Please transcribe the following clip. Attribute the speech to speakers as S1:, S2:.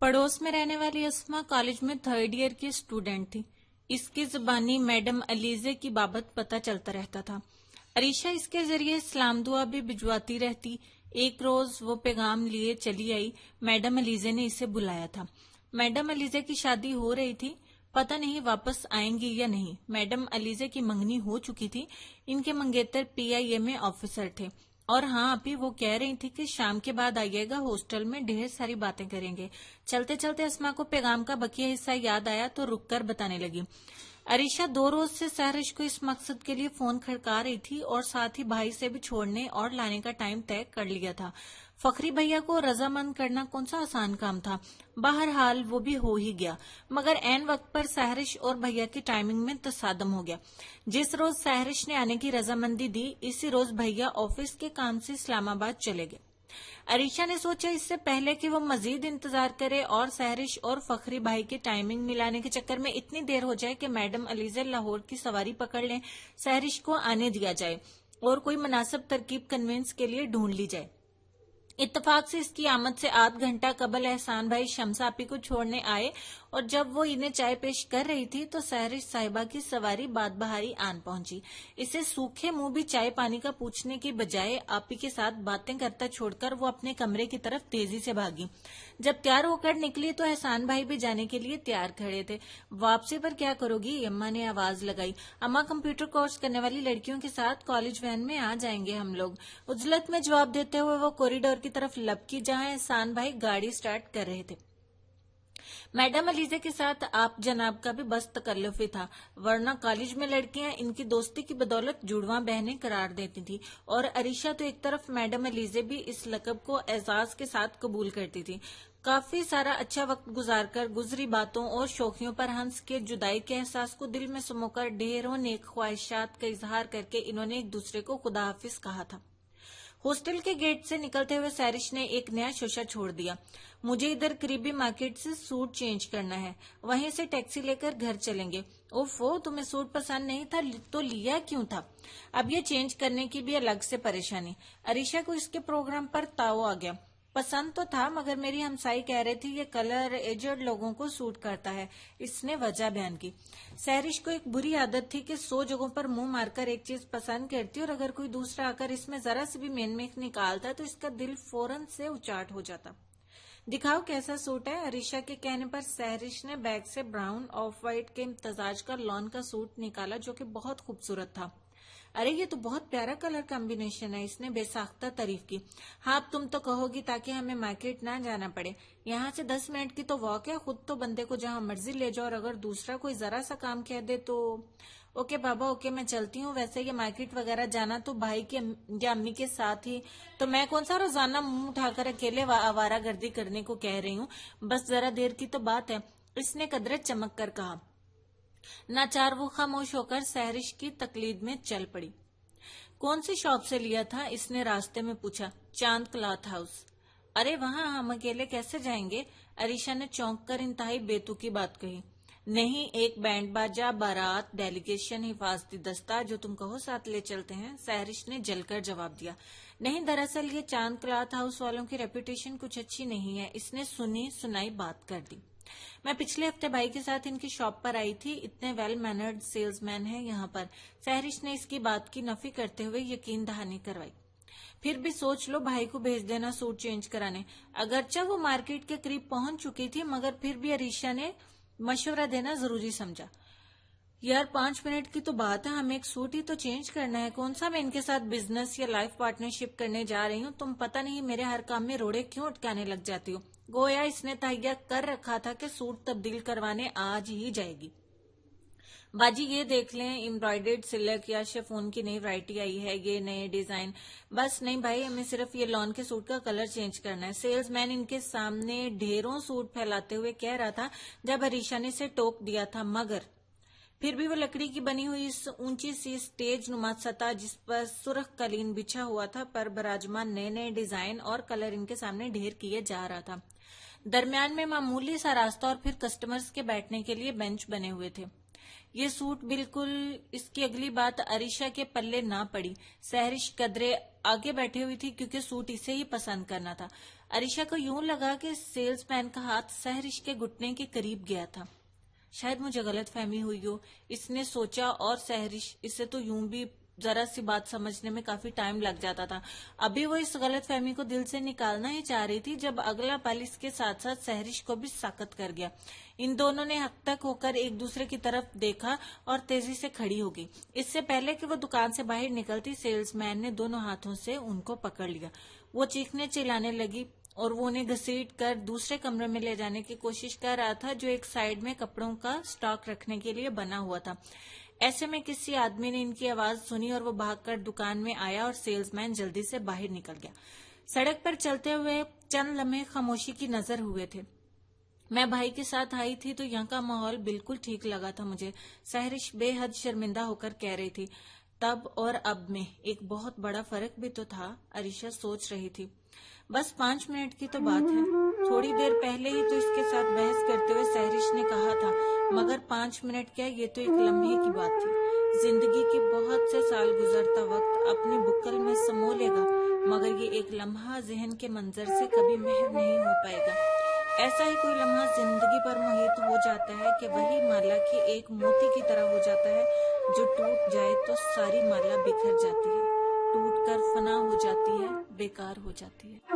S1: पड़ोस में रहने वाली अस्मा कॉलेज में थर्ड ईयर की स्टूडेंट थी। इसकी जुबानी मैडम अलीजे की बाबत पता चलता रहता था। अरीशा इसके जरिए इस्लाम दुआ भी भिजवाती रहती। एक रोज वो पैगाम लिए चली आई। मैडम अलीजे ने इसे बुलाया था। मैडम अलीजे की शादी हो रही थी, पता नहीं वापस आएंगी या नहीं। मैडम अलीजे की मंगनी हो चुकी थी। इनके मंगेतर पीआईए में ऑफिसर थे। और हाँ, अभी वो कह रही थी कि शाम के बाद आइएगा, हॉस्टल में ढेर सारी बातें करेंगे। चलते चलते अस्मा को पैगाम का बकिया हिस्सा याद आया तो रुककर बताने लगी। अरीशा 2 रोज से सहरिश को इस मकसद के लिए फोन खड़का रही थी और साथ ही भाई से भी छोड़ने और लाने का टाइम तय कर लिया था। फखरी भैया को रजामंद करना कौन सा आसान काम था। बहरहाल वो भी हो ही गया, मगर ऐन वक्त पर सहरिश और भैया की टाइमिंग में तसादम हो गया। जिस रोज सहरिश ने आने की रजामंदी दी, इसी रोज भैया ऑफिस के काम से इस्लामाबाद चले गए। अरीशा ने सोचा इससे पहले कि वो मजीद इंतजार करे और सहरिश और फखरी भाई की टाइमिंग मिलाने के चक्कर में इतनी देर हो जाए कि मैडम अलीजे लाहौर की सवारी पकड़ लें, सहरिश को आने दिया जाए और कोई मुनासिब तरकीब कन्वेंस के लिए ढूंढ ली जाए। इत्तफाक से इसकी आमद से आध घंटा कबल एहसान भाई शमसा आपी को छोड़ने आए और जब वो इन्हें चाय पेश कर रही थी तो सहरिश साहिबा की सवारी बात बहारी आन पहुंची। इसे सूखे मुंह भी चाय पानी का पूछने की बजाय आपी के साथ बातें करता छोड़कर वो अपने कमरे की तरफ तेजी से भागी। जब तैयार होकर निकली तो एहसान भाई भी जाने के लिए तैयार खड़े थे। वापसी पर क्या करोगी, अम्मा ने आवाज लगाई। अम्मा, कंप्यूटर कोर्स करने वाली लड़कियों के साथ कॉलेज वैन में आ जाएंगे हम लोग। उजलत में जवाब देते हुए वो कॉरिडोर की तरफ लपकी जहां एहसान भाई गाड़ी स्टार्ट कर रहे थे। मैडम अलीजे के साथ आप जनाब का भी बस तकल्लुफी था, वरना कॉलेज में लड़कियां इनकी दोस्ती की बदौलत जुड़वा बहनें करार देती थी। और अरीशा तो एक तरफ मैडम अलीजे भी इस लकब को एजाज के साथ कबूल करती थी। काफी सारा अच्छा वक्त गुजारकर गुजरी बातों और शौकियों पर हंस के जुदाई के एहसास को दिल में समोकर ढेरों नेक ख्वाहिशात का इजहार करके इन्होंने एक दूसरे को खुदा हाफिज कहा था। हॉस्टल के गेट से निकलते हुए सहरिश ने एक नया शोशा छोड़ दिया। मुझे इधर करीबी मार्केट से सूट चेंज करना है, वहीं से टैक्सी लेकर घर चलेंगे। ओफो, तुम्हें सूट पसंद नहीं था तो लिया क्यों था? अब ये चेंज करने की भी अलग से परेशानी। अरीशा को इसके प्रोग्राम पर ताव आ गया। पसंद तो था, मगर मेरी हमसाई कह रही थी ये कलर एजड लोगों को सूट करता है, इसने वजह बयान की। सहरिश को एक बुरी आदत थी कि 100 जगहों पर मुंह मारकर एक चीज पसंद करती और अगर कोई दूसरा आकर इसमें जरा से भी मेनमेख निकालता तो इसका दिल फौरन से उचाट हो जाता। दिखाओ कैसा सूट है। अरीशा के कहने पर सहरिश ने बैग से ब्राउन ऑफ व्हाइट के इम्तजाज का लॉन का सूट निकाला जो कि बहुत खूबसूरत था। अरे ये तो बहुत प्यारा कलर कॉम्बिनेशन है, इसने बेसाख्ता तारीफ की। हाँ, अब तुम तो कहोगी ताकि हमें मार्केट ना जाना पड़े। यहाँ से 10 मिनट की तो वॉक है, खुद तो बंदे को जहाँ मर्जी ले जाओ और अगर दूसरा कोई जरा सा काम कह दे तो। ओके बाबा, ओके, मैं चलती हूँ। वैसे ये मार्केट वगैरह जाना तो भाई के या अम्मी के साथ ही, तो मैं कौन सा रोजाना मुंह उठाकर अकेले आवारागर्दी करने को कह रही हूँ। बस जरा देर की तो बात है, इसने कदरे चमक कर कहा। नाचार वो खामोश होकर सहरिश की तकलीद में चल पड़ी। कौन सी शॉप से लिया था, इसने रास्ते में पूछा। चांद क्लॉथ हाउस। अरे वहां हम अकेले कैसे जाएंगे? अरीशा ने चौंक कर इंतहाई बेतुकी बात कही। नहीं, एक बैंड बाजा, बारात, डेलीगेशन, हिफाजती दस्ता, जो तुम कहो साथ ले चलते हैं, सहरिश ने जलकर जवाब दिया। नहीं, दरअसल ये चांद क्लॉथ हाउस वालों की रेपुटेशन कुछ अच्छी नहीं है, इसने सुनी सुनाई बात कर दी। मैं पिछले हफ्ते भाई के साथ इनकी शॉप पर आई थी, इतने वेल मैनर्ड सेल्समैन हैं यहाँ पर। सहरिश ने इसकी बात की नफी करते हुए यकीन दहानी करवाई। फिर भी सोच लो, भाई को भेज देना सूट चेंज कराने। अगरचे वो मार्केट के करीब पहुंच चुकी थी, मगर फिर भी अरीशा ने मशवरा देना जरूरी समझा। यार 5 मिनट की तो बात है, हमें एक सूट ही तो चेंज करना है। कौन सा मैं इनके साथ बिजनेस या लाइफ पार्टनरशिप करने जा रही हूँ? तुम पता नहीं मेरे हर काम में रोड़े क्यों अटकाने लग जाती हो। गोया इसने तहैया कर रखा था कि सूट तब्दील करवाने आज ही जाएगी। बाजी ये देख लें, एम्ब्रॉयडर्ड सिल्क या शिफॉन की नई वैरायटी आई है, ये नए डिजाइन। बस नहीं भाई, हमें सिर्फ ये लॉन के सूट का कलर चेंज करना है। सेल्समैन इनके सामने ढेरों सूट फैलाते हुए कह रहा था जब अरीशा ने इसे टोक दिया था। मगर फिर भी वो लकड़ी की बनी हुई इस ऊंची सी स्टेज नुमा सतह जिस पर सुर्ख कालीन बिछा हुआ था पर बराजमान नए नए डिजाइन और कलर इनके सामने ढेर किए जा रहा था। दरमियान में मामूली सा रास्ता और फिर कस्टमर्स के बैठने के लिए बेंच बने हुए थे। ये सूट बिल्कुल। इसकी अगली बात अरीशा के पल्ले ना पड़ी। सहरिश कदरे आगे बैठी हुई थी क्योंकि सूट इसे ही पसंद करना था। عریشہ کو یوں لگا کہ سیلز مین کا ہاتھ سحرش کے گھٹنے کے قریب گیا تھا. شاید مجھے غلط فہمی ہوئی ہو، اس نے سوچا، اور سحرش اسے تو یوں بھی ذرا سی بات سمجھنے میں کافی ٹائم لگ جاتا تھا. ابھی وہ اس غلط فہمی کو دل سے نکالنا ہی چاہ رہی تھی جب اگلا پل اس کے ساتھ ساتھ سحرش کو بھی ساکت کر گیا. ان دونوں نے حق تک ہو کر ایک دوسرے کی طرف دیکھا اور تیزی سے کھڑی ہو گئی. اس سے پہلے کہ وہ دکان سے باہر نکلتی، سیلز مین نے دونوں ہاتھوں سے ان کو پکڑ لیا. وہ چیخنے چلانے لگی اور وہ انہیں گھسیٹ کر دوسرے کمرے میں لے جانے کی کوشش کر رہا تھا جو ایک سائیڈ میں کپڑوں کا سٹاک رکھنے کے لیے بنا ہوا تھا. ایسے میں کسی آدمی نے ان کی آواز سنی اور وہ بھاگ کر دکان میں آیا اور سیلز مین جلدی سے باہر نکل گیا. سڑک پر چلتے ہوئے چند لمحے خاموشی کی نظر ہوئے تھے. میں بھائی کے ساتھ آئی تھی تو یہاں کا ماحول بالکل ٹھیک لگا تھا مجھے، سحرش بے حد شرمندہ ہو کر کہہ رہی تھی. تب اور اب میں ایک بہت بڑا فرق بھی تو تھا، عریشہ سوچ رہی تھی. بس 5 منٹ کی تو بات ہے. تھوڑی دیر پہلے ہی تو اس کے ساتھ بحث کرتے ہوئے سحرش نے کہا تھا، مگر 5 منٹ کیا، یہ تو ایک لمحے کی بات تھی. زندگی کے بہت سے سال گزرتا وقت اپنی بکل میں سمو لے گا، مگر یہ ایک لمحہ ذہن کے منظر سے کبھی محو نہیں ہو پائے گا. ایسا ہی کوئی لمحہ زندگی پر محیط ہو جاتا ہے کہ وہی مالا کی ایک موتی کی طرح ہو جاتا ہے جو ٹوٹ جائے تو ساری مالا بکھر جاتی ہے، ٹوٹ کر فنا ہو جاتی ہے، بیکار ہو جاتی ہے.